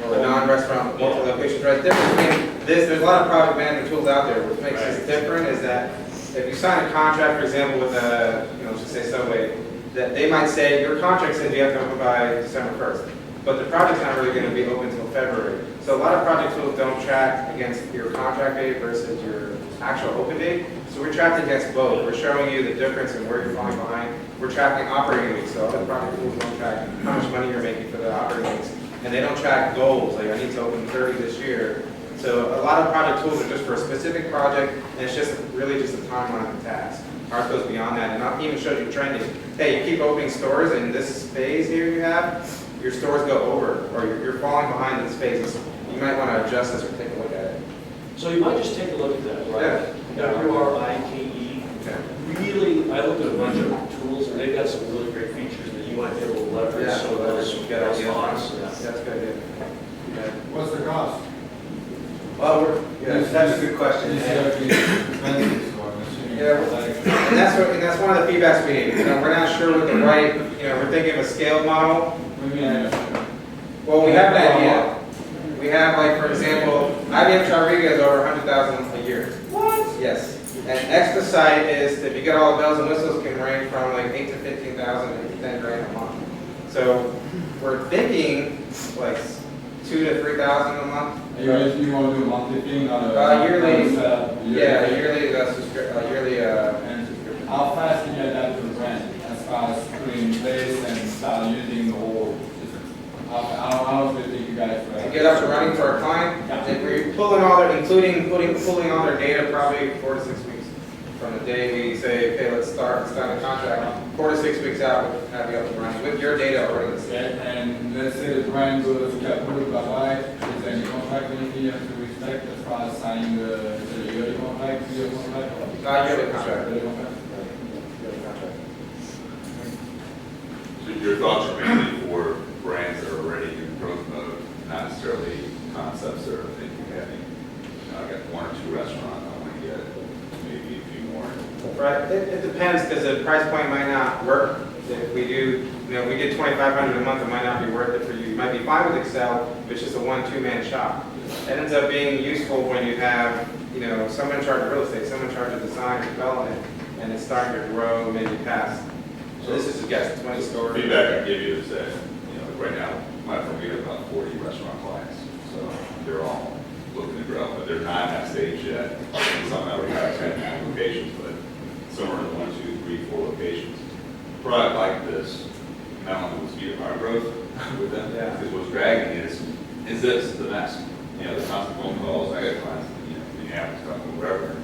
Or the multiple locations, right? There's a lot of project management tools out there. What makes this different is that if you sign a contract, for example, with let's just say Subway, that they might say your contract says you have to open by December 1st, but the project's not really going to be open until February. So a lot of project tools don't track against your contract date versus your actual open date. So we're tracked against both. We're showing you the difference in where you're falling behind. We're tracking operating weeks, so other project tools don't track how much money you're making for the operating weeks. And they don't track goals, like I need to open 30 this year. So a lot of project tools are just for a specific project, and it's just really just a timeline of the task. Ours goes beyond that, and I'll even show you trending. Hey, you keep opening stores in this phase here you have, your stores go over, or you're falling behind in this phase. You might want to adjust this or take a look at it. So you might just take a look at that, right? WRIKE. Okay. Really, I looked at a bunch of tools, and they've got some really great features that you might be able to leverage. Yeah, so those thoughts. That's good. Yeah. What's the cost? Well, that's a good question. Yeah, and that's one of the feedbacks we need. We're not sure what the right, we're thinking of a scaled model. Well, we have an idea. We have, like, for example, IBM Rodriguez is over 100,000 a year. What? Yes. And extra site is, if you get all the bells and whistles, can range from like 8 to 15,000 to 10 grand a month. So we're thinking like 2 to 3,000 a month. You want to do a monthly thing on yearly? Yeah, yearly subscription. And how fast can you adapt to the brand as far as putting in place and start using the whole system? How long does it take you guys to get up and running for our client? And we're pulling all their, pulling all their data probably 4 to 6 weeks. From the day we say, okay, let's start the contract, 4 to 6 weeks out, we'll have you up and running with your data already. And let's say the brand goes approved by White, is there any contract anything you have to respect as far as signing the yearly contract, yearly contract? Yearly contract. So your thoughts are mainly for brands that are already in growth mode, not necessarily concepts that are thinking, having, I got 1 or 2 restaurants, I want to get maybe a few more. Right, it depends because the price point might not work. If we do You know, we get $2,500 a month, it might not be worth it for you. You might be fine with Excel, but it's just a 1-2-man shop. It ends up being useful when you have, you know, someone in charge of real estate, someone in charge of design and development, and it's starting to grow, maybe past. So this is a guess, 20 stores. Feedback I give you is that, you know, right now, my firm, we have about 40 restaurant clients. So they're all looking to grow, but they're not at that stage yet. Some already have 10 locations, but some are in 1, 2, 3, 4 locations. A product like this, not only will speed up our growth with them, because what's dragging is this, the mess. You know, the constant phone calls, I got clients, you know, Minneapolis, Stockholm, wherever.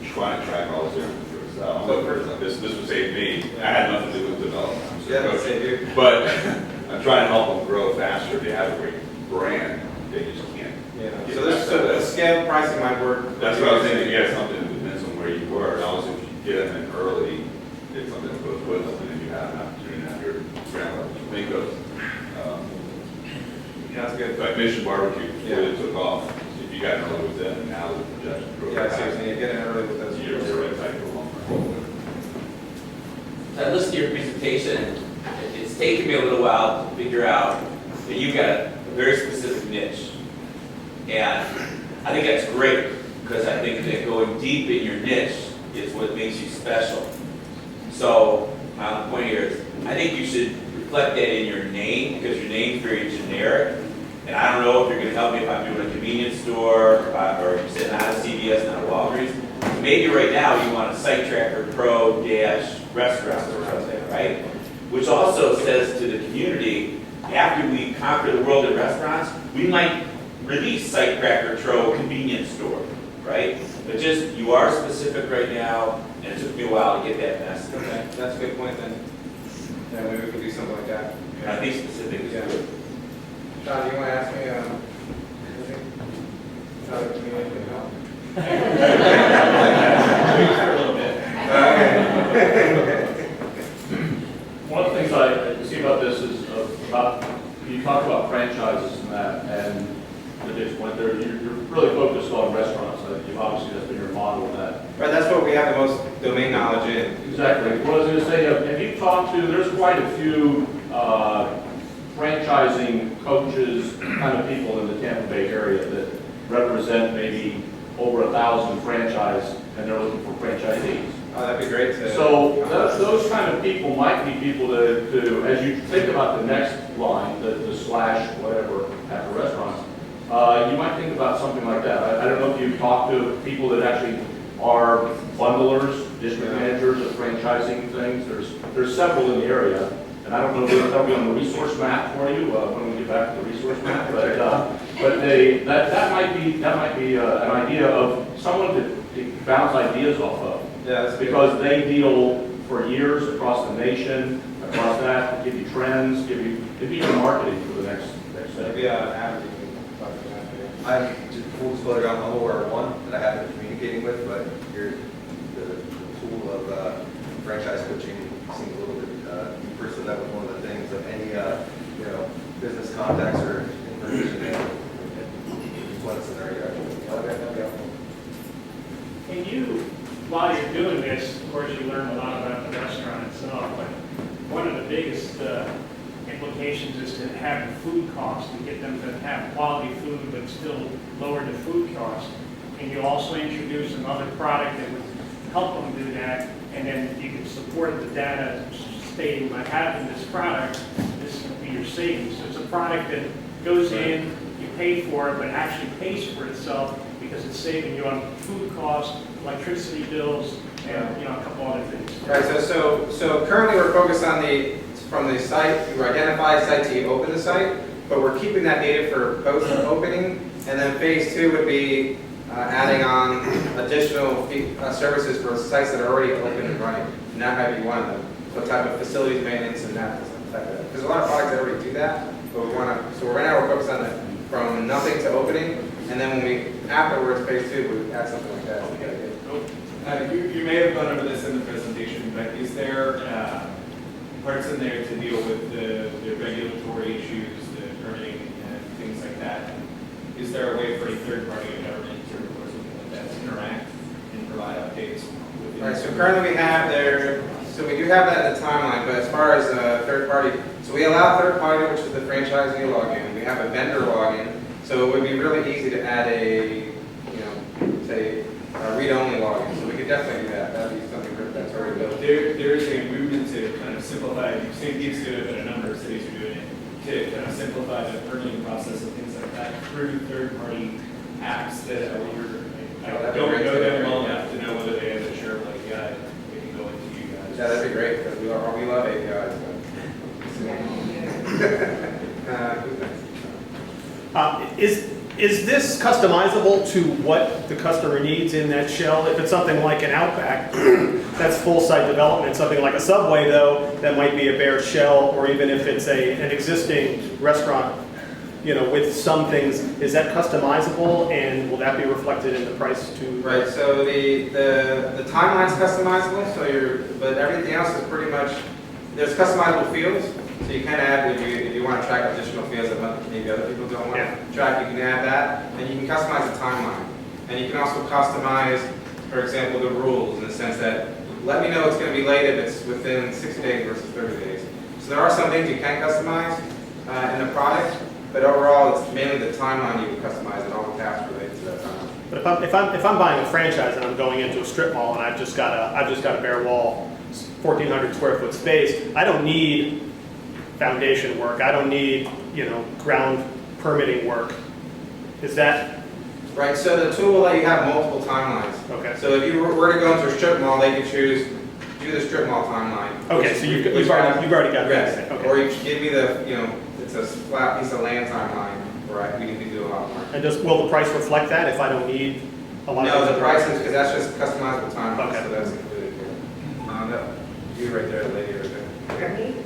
You're trying to track all this different through Excel. I'm looking for this would save me. I had nothing to do with development. I'm just a coach. But I'm trying to help them grow faster. They have a great brand. They just can't. Yeah. So the scale pricing might work. That's what I was thinking. You had something that depends on where you were. And also, if you get them in early, it's something that goes with them, and then you have an opportunity to have your ground level. I think goes. Yeah, that's good. Like Mission Barbecue, really took off. If you got in early with them, and now the projection growth. Yeah, seriously, you get in early with those. You're right, tight for a long run. So I listened to your presentation, and it's taken me a little while to figure out that you've got a very specific niche. And I think that's great, because I think that going deep in your niche is what makes you special. So my point here is, I think you should reflect that in your name, because your name's very generic. And I don't know if you're going to help me if I'm doing a convenience store, or you're sitting out of CVS, not a Walgreens. Maybe right now you want a Site Tracker Pro dash restaurant or something, right? Which also says to the community, after we conquer the world of restaurants, we might release Site Tracker Pro convenience store, right? But just, you are specific right now, and it took me a while to get that message. Okay, that's a good point then. Yeah, maybe we could do something like that. I think specific is good. Sean, do you want to ask me anything? How to communicate help? A little bit. One of the things I see about this is about, you talk about franchises and that, and the next point there, you're really focused on restaurants. Obviously, that's been your model in that. Right, that's what we have the most domain knowledge in. Exactly. What I was going to say, have you talked to, there's quite a few franchising coaches, kind of people in the Tampa Bay area that represent maybe over 1,000 franchise, and they're looking for franchisees. Oh, that'd be great to. So those kind of people might be people to as you think about the next line, the slash whatever after restaurants, you might think about something like that. I don't know if you've talked to people that actually are bundlers, district managers of franchising things. There's several in the area, and I don't know if they'll be on the resource map for you when we get back to the resource map. But that might be an idea of someone to bounce ideas off of. Yeah, that's because they deal for years across the nation, across that, give you trends, give you your marketing for the next step. Yeah, I'm just full disclosure, I'm aware of one that I have been communicating with, but the pool of franchise coaching seems a little bit deeper, so that was one of the things of any business contacts or information that let us in there. That'd be helpful. And you, while you're doing this, of course, you learn a lot about the restaurant itself, but one of the biggest implications is to have the food costs, to get them to have quality food but still lower the food cost. And you also introduce another product that would help them do that, and then you can support the data stating by having this product, this will be your savings. So it's a product that goes in, you pay for it, but actually pays for itself because it's saving you on food costs, electricity bills, and a couple other things. Right. So currently we're focused on from the site, you identify a site to open the site, but we're keeping that data for post-opening, and then phase 2 would be adding on additional services for sites that are already open and running, and that might be one of them. What type of facilities maintenance and that type of thing. There's a lot of products that already do that, but we want to. So right now we're focused on the from nothing to opening, and then when we afterwards phase 2 we add something like that. You may have gone over this in the presentation, but is there parts in there to deal with the regulatory issues, the permitting, and things like that? Is there a way for a third party of government or something like that to interact and provide updates? Right. So currently we have there. So we do have that in the timeline, but as far as third party, so we allow third party, which is the franchisee login. We have a vendor login, so it would be really easy to add a, say, a read-only login. So we could definitely do that. That'd be something that's already built. There is a movement to kind of simplify, St. Pete's doing it, but a number of cities are doing it, to kind of simplify the permitting process and things like that through third-party apps that I don't know them well enough to know whether they have a Sherpa API. They can go into you guys. Yeah, that'd be great, because we love APIs. Is this customizable to what the customer needs in that shell? If it's something like an Outback, that's full site development. Something like a Subway, though, that might be a bare shell, or even if it's an existing restaurant, with some things, is that customizable, and will that be reflected in the price too? Right. So the timeline's customizable. But everything else is pretty much, there's customizable fields. So you can add, if you want to track additional fields that maybe other people don't want to track, you can add that, and you can customize the timeline. And you can also customize, for example, the rules in the sense that let me know it's going to be late if it's within 60 days versus 30 days. So there are some things you can customize in the product, but overall it's mainly the timeline you can customize and all the tasks related to that timeline. But if I'm buying a franchise and I'm going into a strip mall and I've just got a bare wall, 1,400 square foot space, I don't need foundation work. I don't need, ground permitting work. Is that? Right, so the tool will let you have multiple timelines. Okay. So if you were to go into a strip mall, they could choose, do the strip mall timeline. Okay, so you've already got yes. that. Okay. Or you can give me the, it's a flat piece of land timeline, where we can do a lot more. And will the price reflect that if I don't need a lot of? No, the prices, because that's just customizable timeline, okay. so that's included here. No, you right there, lady right there.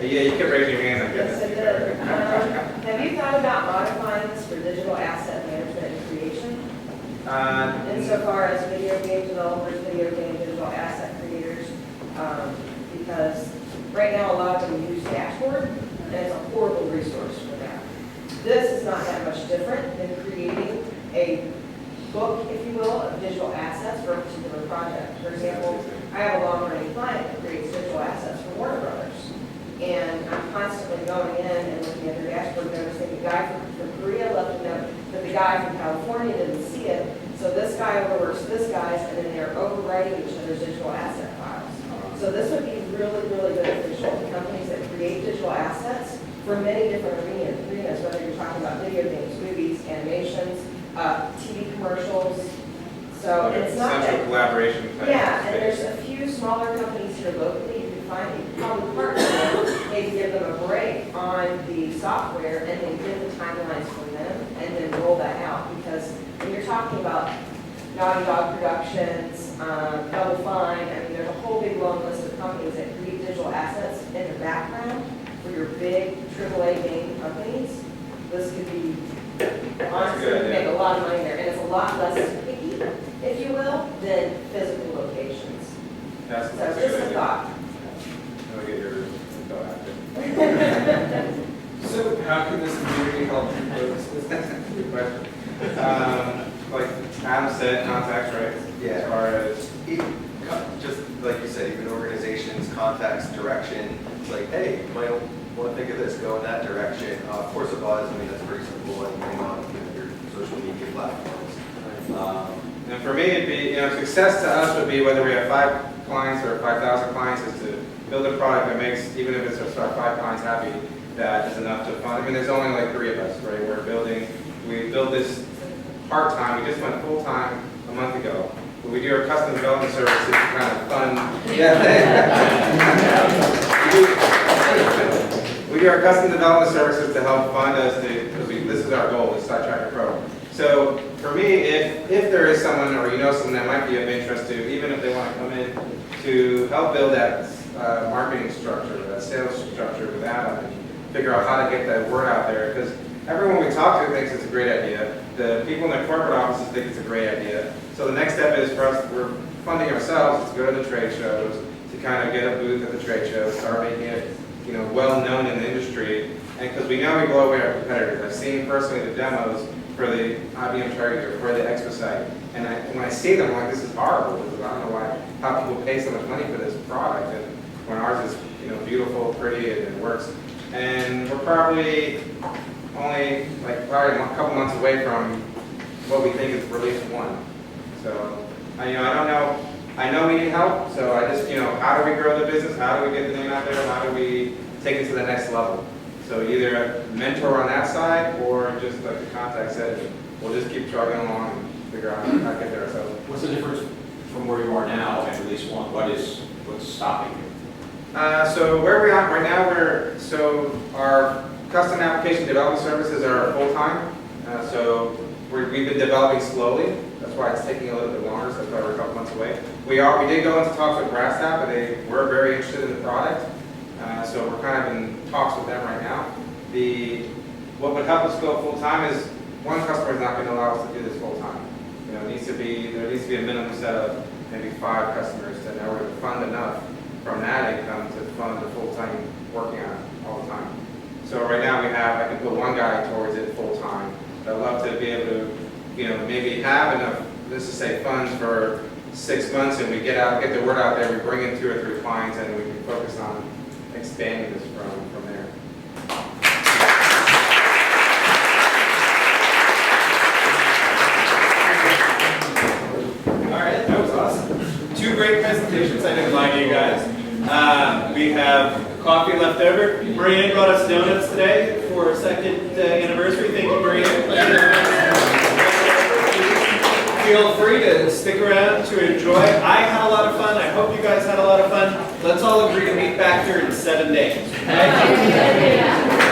Yeah, you can raise your hand, I guess. Yes, I did. Have you thought about modifying this for digital asset management and creation? Insofar as video game developers, video game digital asset creators, because right now a lot of them use Dashboard, and it's a horrible resource for that. This is not that much different than creating a book, if you will, of digital assets for a particular project. For example, I have a long-running client that creates digital assets for Warner Brothers. And I'm constantly going in and looking at their dashboard, noticing the guy from Korea left a note, but the guy from California didn't see it. So this guy overworks this guy's, and then they're overwriting each other's digital asset files. So this would be really, really beneficial to companies that create digital assets for many different arenas, whether you're talking about video games, movies, animations, TV commercials. So it's not Central that, collaboration. yeah, and there's a few smaller companies here locally you can find, you can probably partner with, maybe give them a break on the software and then get the timelines from them and then roll that out. Because when you're talking about Naughty Dog Productions, Double Fine, I mean, there's a whole big long list of companies that create digital assets in the background for your big AAA game companies. This could be, honestly, you make a lot of money there, and it's a lot less picky, if you will, than physical locations. That's So just a thought. I'll get your info after. So how can this community help you? Good question. Like Adam said, contacts, right? Yeah. As far as just like you said, even organizations, contacts, direction. It's like, hey, you might want to think of this, go in that direction. Of course, a buzz. I mean, that's pretty simple. And depending on your social media platforms. And for me, it'd be, success to us would be whether we have 5 clients or 5,000 clients, is to build a product that makes, even if it's just our 5 clients happy, that is enough to fund. I mean, there's only like 3 of us, right? We build this part-time. We just went full-time a month ago. But we do our custom development services to kind of fund. We do our custom development services to help fund us because this is our goal, is Sidetracker Pro. So for me, if there is someone or someone that might be of interest to, even if they want to come in to help build that marketing structure, that sales structure with Adam, and figure out how to get that word out there, because everyone we talk to thinks it's a great idea. The people in the corporate offices think it's a great idea. So the next step is for us, we're funding ourselves to go to the trade shows, to kind of get a booth at the trade shows, start making it well known in the industry, and because we know we blow away our competitors. I've seen personally the demos for the IBM Target or for the Expo site, and when I see them, I'm like, this is horrible. Because I don't know how people pay so much money for this product, and when ours is, you know, beautiful, pretty, and it works. And we're probably only probably a couple months away from what we think is release 1. So, I don't know. I know we need help, so I just, how do we grow the business? How do we get the name out there? How do we take it to the next level? So either a mentor on that side, or just like the contact said, we'll just keep trucking along and figure out how to get there ourselves. What's the difference from where you are now and release 1? What's stopping you? So where we are right now, our custom application development services are full-time. So we've been developing slowly. That's why it's taking a little bit longer, so that's why we're a couple months away. We did go into talks with Grasstap, and they were very interested in the product. So we're kind of in talks with them right now. What would help us go full-time is one customer is not going to allow us to do this full-time. There needs to be a minimum set of maybe 5 customers to know we're going to fund enough from that income to fund the full-time working on it all the time. So right now I can put one guy towards it full-time. I'd love to be able to, maybe have enough, let's just say, funds for 6 months, and we get the word out there, we bring in 2 or 3 clients, and we can focus on expanding this from there. All right, that was awesome. 2 great presentations. I didn't lie to you guys. We have coffee left over. Marianne brought us donuts today for our 2nd anniversary. Thank you, Marianne. Feel free to stick around to enjoy. I had a lot of fun. I hope you guys had a lot of fun. Let's all agree to meet back here in 7 days. Okay?